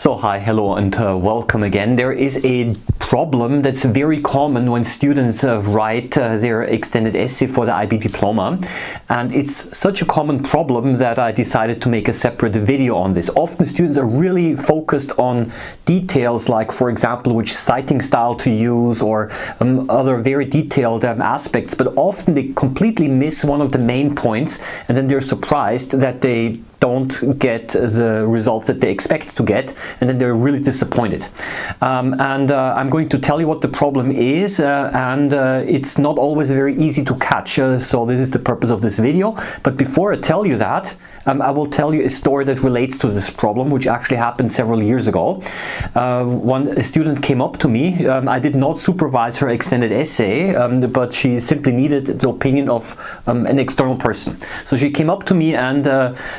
So hi, hello and welcome again. There is a problem that's very common when students write their extended essay for the IB diploma, and it's such a common problem that I decided to make a separate video on this. Often students are really focused on details like, for example, which citing style to use or other very detailed aspects, but often they completely miss one of the main points, and then they're surprised that they don't get the results that they expect to get, and then they're really disappointed. I'm going to tell you what the problem is, and it's not always very easy to catch, so this is the purpose of this video. But before I tell you that, I will tell you a story that relates to this problem, which actually happened several years ago. A student came up to me. I did not supervise her extended essay, but she simply needed the opinion of an external person. So she came up to me and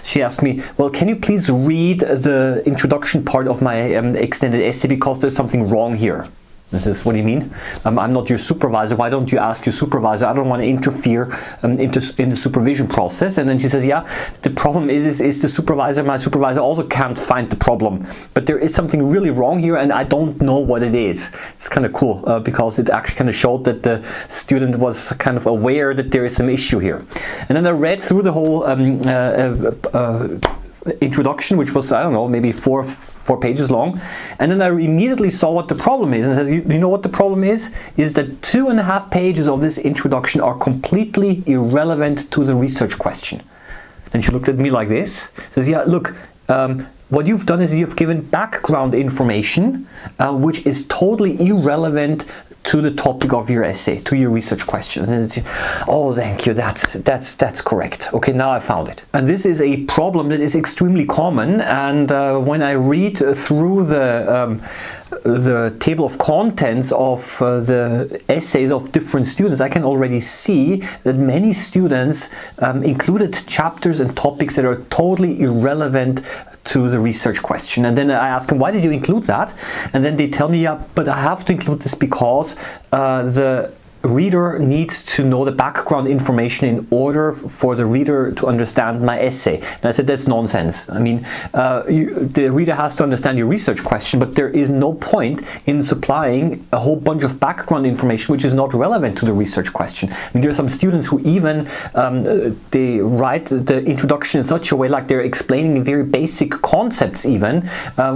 she asked me, well, can you please read the introduction part of my extended essay because there's something wrong here. This is, what do you mean? I'm not your supervisor. Why don't you ask your supervisor? I don't want to interfere in the supervision process. And then she says, yeah, the problem is my supervisor also can't find the problem. But there is something really wrong here and I don't know what it is. It's kind of cool because it actually kind of showed that the student was kind of aware that there is some issue here. And then I read through the whole introduction, which was, I don't know, maybe four pages long, and then I immediately saw what the problem is, and I said, you know what the problem is that 2.5 pages of this introduction are completely irrelevant to the research question. Then she looked at me like this, says, yeah, look, what you've done is you've given background information which is totally irrelevant to the topic of your essay, to your research questions. And it's, oh, thank you, that's correct. Okay, now I found it. And this is a problem that is extremely common, and when I read through the table of contents of the essays of different students, I can already see that many students included chapters and topics that are totally irrelevant to the research question. And then I ask them, why did you include that? And then they tell me, yeah, but I have to include this because the reader needs to know the background information in order for the reader to understand my essay. And I said, that's nonsense. I mean, the reader has to understand your research question, but there is no point in supplying a whole bunch of background information which is not relevant to the research question. I mean, there are some students who even they write the introduction in such a way like they're explaining very basic concepts even,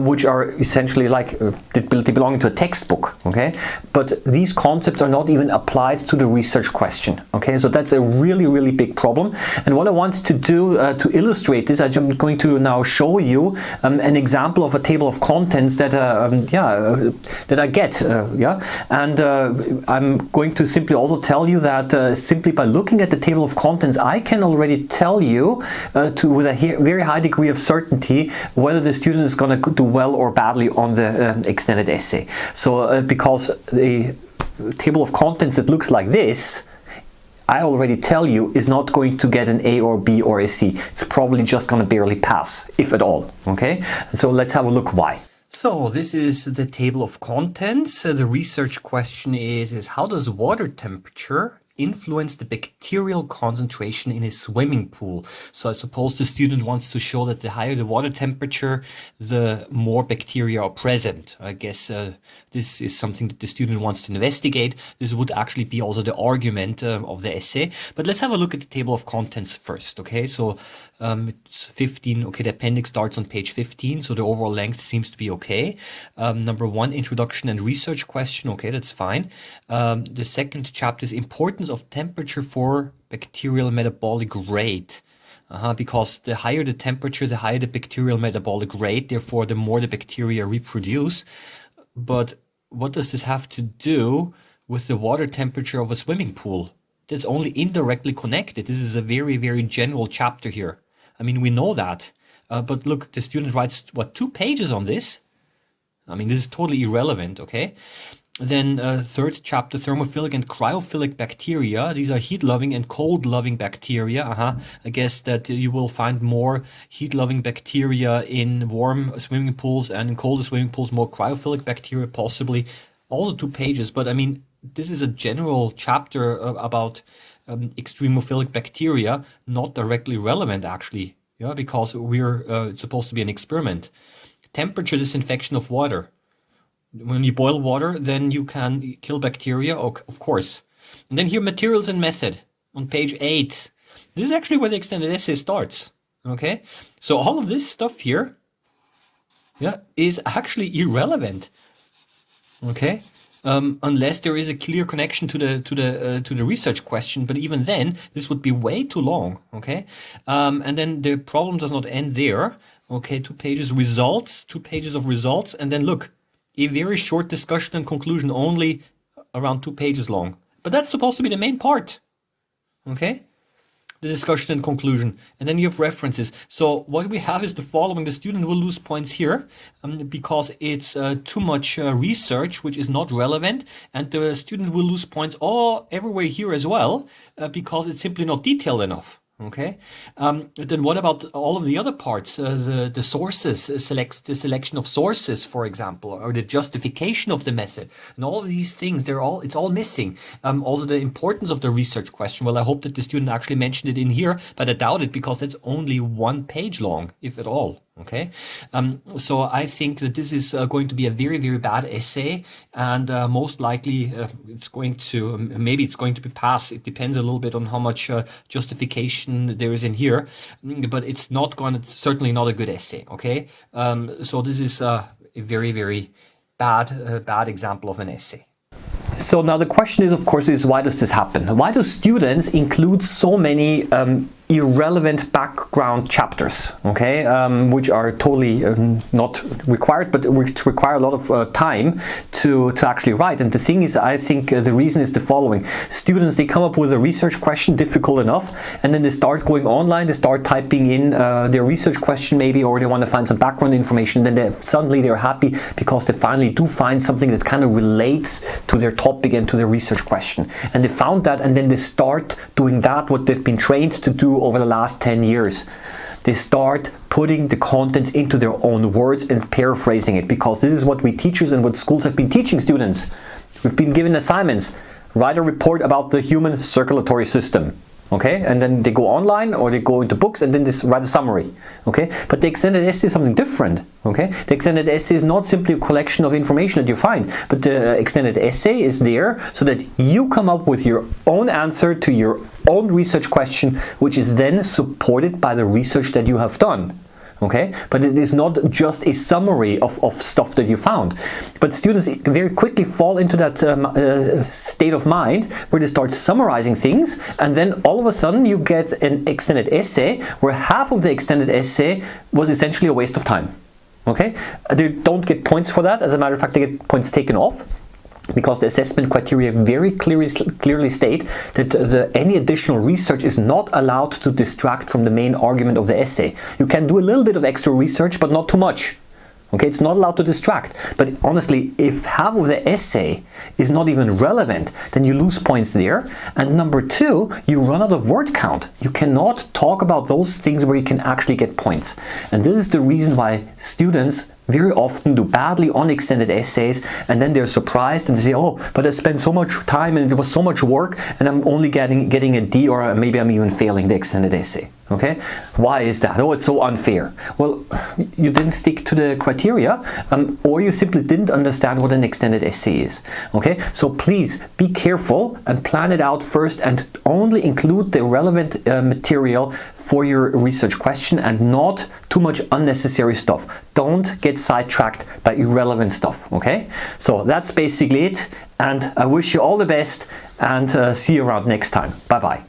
which are essentially like they belong to a textbook, okay? But these concepts are not even applied to the research question. Okay, so that's a really big problem. And what I want to do to illustrate this, I'm going to now show you an example of a table of contents that that I get. And I'm going to simply also tell you that simply by looking at the table of contents, I can already tell you with a very high degree of certainty whether the student is going to do well or badly on the extended essay. So because the table of contents that looks like this, I already tell you is not going to get an A or B or a C. It's probably just going to barely pass, if at all. Okay, so let's have a look why. So this is the table of contents. The research question is how does water temperature influence the bacterial concentration in a swimming pool? So I suppose the student wants to show that the higher the water temperature, the more bacteria are present. I guess this is something that the student wants to investigate. This would actually be also the argument of the essay. But let's have a look at the table of contents first. Okay, so it's 15. Okay, the appendix starts on page 15, so the overall length seems to be okay. Number 1, introduction and research question. Okay, that's fine. The second chapter is importance of temperature for bacterial metabolic rate. Because the higher the temperature, the higher the bacterial metabolic rate, therefore the more the bacteria reproduce. But what does this have to do with the water temperature of a swimming pool? That's only indirectly connected. This is a very general chapter here. I mean, we know that. But look, the student writes, what, 2 pages on this? I mean, this is totally irrelevant, okay? Then third chapter, thermophilic and cryophilic bacteria. These are heat-loving and cold-loving bacteria. I guess that you will find more heat-loving bacteria in warm swimming pools and in colder swimming pools, more cryophilic bacteria possibly. Also 2 pages, but I mean, this is a general chapter about extremophilic bacteria, not directly relevant actually, because we're supposed to be an experiment. temperature disinfection of water. When you boil water, then you can kill bacteria, of course. And then here, materials and method on page 8. This is actually where the extended essay starts. Okay, so all of this stuff here, yeah, is actually irrelevant. Okay, unless there is a clear connection to the research question. But even then, this would be way too long. Okay, and then the problem does not end there. Okay, 2 pages results, 2 pages of results, and then look, a very short discussion and conclusion, only around 2 pages long. But that's supposed to be the main part. Okay, the discussion and conclusion, and then you have references. So what we have is the following: the student will lose points here because it's too much research, which is not relevant, and the student will lose points everywhere here as well because it's simply not detailed enough. Okay, then what about all of the other parts? The sources, the selection of sources, for example, or the justification of the method, and all of these things, it's all missing. Also the importance of the research question. Well, I hope that the student actually mentioned it in here, but I doubt it because it's only 1 page long, if at all. Okay, so I think that this is going to be a very, very bad essay, and most likely it's going to, maybe it's going to be passed. It depends a little bit on how much justification there is in here, but it's not going to, certainly not a good essay. Okay, so this is a very, very bad example of an essay. So now the question is, of course, why does this happen? Why do students include so many irrelevant background chapters, okay, which are totally not required, but which require a lot of time to actually write? And the thing is, I think the reason is the following: students, they come up with a research question difficult enough, and then they start going online, they start typing in their research question maybe, or they want to find some background information, then suddenly they're happy because they finally do find something that kind of relates to their topic and to their research question. And they found that, and then they start doing that, what they've been trained to do over the last 10 years. They start putting the contents into their own words and paraphrasing it, because this is what we teachers and what schools have been teaching students. We've been given assignments: write a report about the human circulatory system. Okay, and then they go online or they go into books and then they write a summary. Okay, but the extended essay is something different. Okay, the extended essay is not simply a collection of information that you find, but the extended essay is there so that you come up with your own answer to your own research question, which is then supported by the research that you have done. Okay, but it is not just a summary of stuff that you found. But students very quickly fall into that state of mind where they start summarizing things, and then all of a sudden you get an extended essay where half of the extended essay was essentially a waste of time. Okay, they don't get points for that. As a matter of fact, they get points taken off, because the assessment criteria very clearly state that any additional research is not allowed to distract from the main argument of the essay. You can do a little bit of extra research, but not too much. Okay, it's not allowed to distract. But honestly, if half of the essay is not even relevant, then you lose points there. And number 2, you run out of word count. You cannot talk about those things where you can actually get points. And this is the reason why students very often do badly on extended essays, and then they're surprised and they say, oh, but I spent so much time and it was so much work, and I'm only getting a D, or maybe I'm even failing the extended essay. Okay, why is that? Oh, it's so unfair. Well, you didn't stick to the criteria, or you simply didn't understand what an extended essay is. Okay, so please be careful and plan it out first, and only include the relevant material for your research question, and not too much unnecessary stuff. Don't get sidetracked by irrelevant stuff. Okay, so that's basically it, and I wish you all the best, and see you around next time. Bye bye.